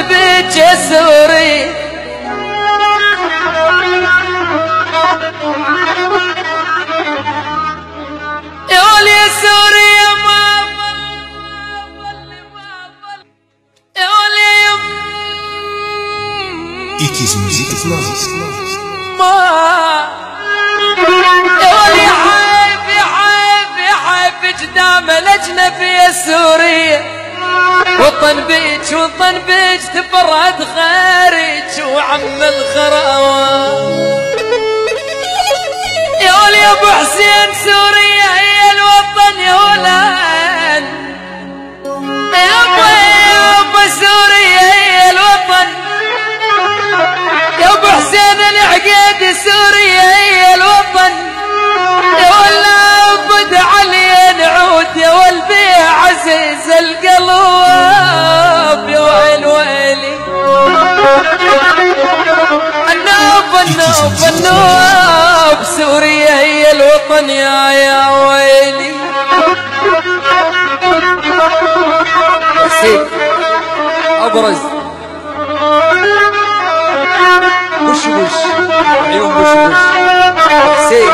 وطن بيك يا سوري. يا ولي يا سوري يا ماما يا ولي يا يا ولي حايف قدام الاجنبي يا سوري. وطن بيج تفرد خارج وعم الخراوة. يا ولي يا ابو حسين سوريا هي الوطن يا ولان. يا ابو سوريا هي الوطن. يا ابو حسين العقيدي سوريا هي الوطن. يا ولا بد علي نعود يا والبي عزيز القلب. يا ويل ويلي النوب سوريا هي الوطن يا ويلي. حسين ابرز بوش عيون بوش حسين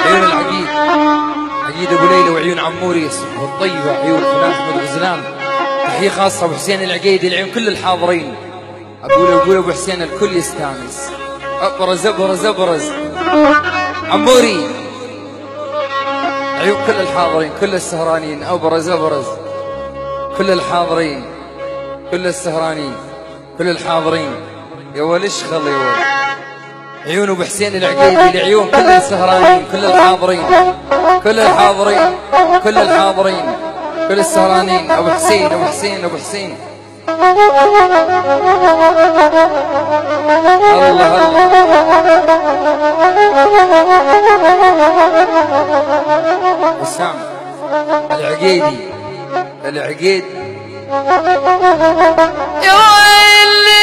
عيون العقيد عقيد ابو ليلى وعيون عموري والطيبه عيون فلان احمد غزلان. تحيه خاصه ابو حسين العقيدي العيون كل الحاضرين. اقول ابو حسين الكل يستانس. ابرز عموري عيون كل الحاضرين كل السهرانين. ابرز كل الحاضرين كل السهرانين كل الحاضرين. يا ولش خلي ول عيون ابو حسين العقيدي لعيون كل السهرانين كل الحاضرين كل الحاضرين كل الحاضرين كل السهرانين. ابو حسين الله وسام العقيدي يا ويلي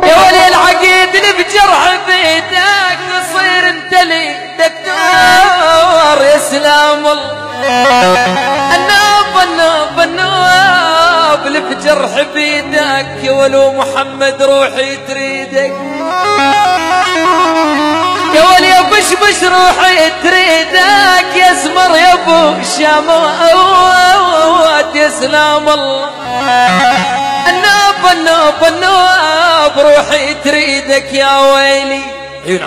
يا ولي العقيد اللي بجرح بيدك تصير انت لي دكتور. يا سلام الله النوب اللي بجرح بيدك يا ولو محمد روحي تريدك. يا ولي يا بش روحي تريدك يا اسمر يا ابو شاموات. يا سلام الله النوب روحي تريدك يا ويلي. عيون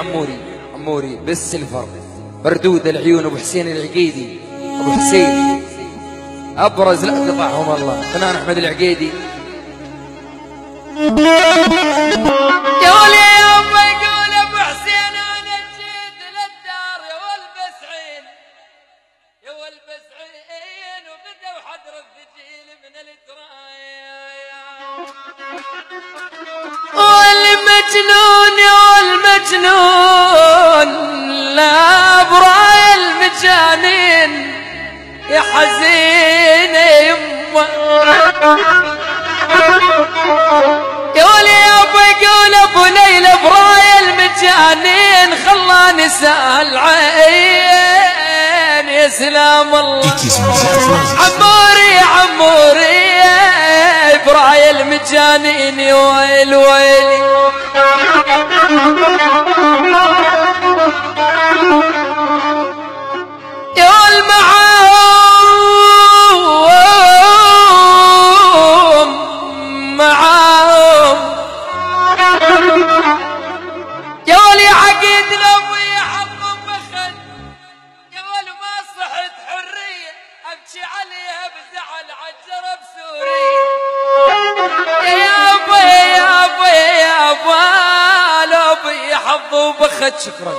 عموري بالسلفر بردود العيون. ابو حسين العقيدي ابو حسين ابرز لا قطعهم الله فنان احمد العقيدي. يا ولي يا ابو يقول ابو حسين انا جيت للدار يا والبس عين وغدا وحضر الثقيل من الترايا. والمجنون لا براي المجانين يا حزينه يمه. يا ولي يا ابو يقول ابو ليلى براي المجانين خلاني سال عين. يا سلام الله عموري براي المجانين يا ويل ويلي. يا معاهم يا ولي عقيدنا ابوي حطوا بخد. يا ولي ما صحت حريه ابكي عليها بزعل عجرب سوري. يا ابوي لو ابوي حطوا بخد. شكرا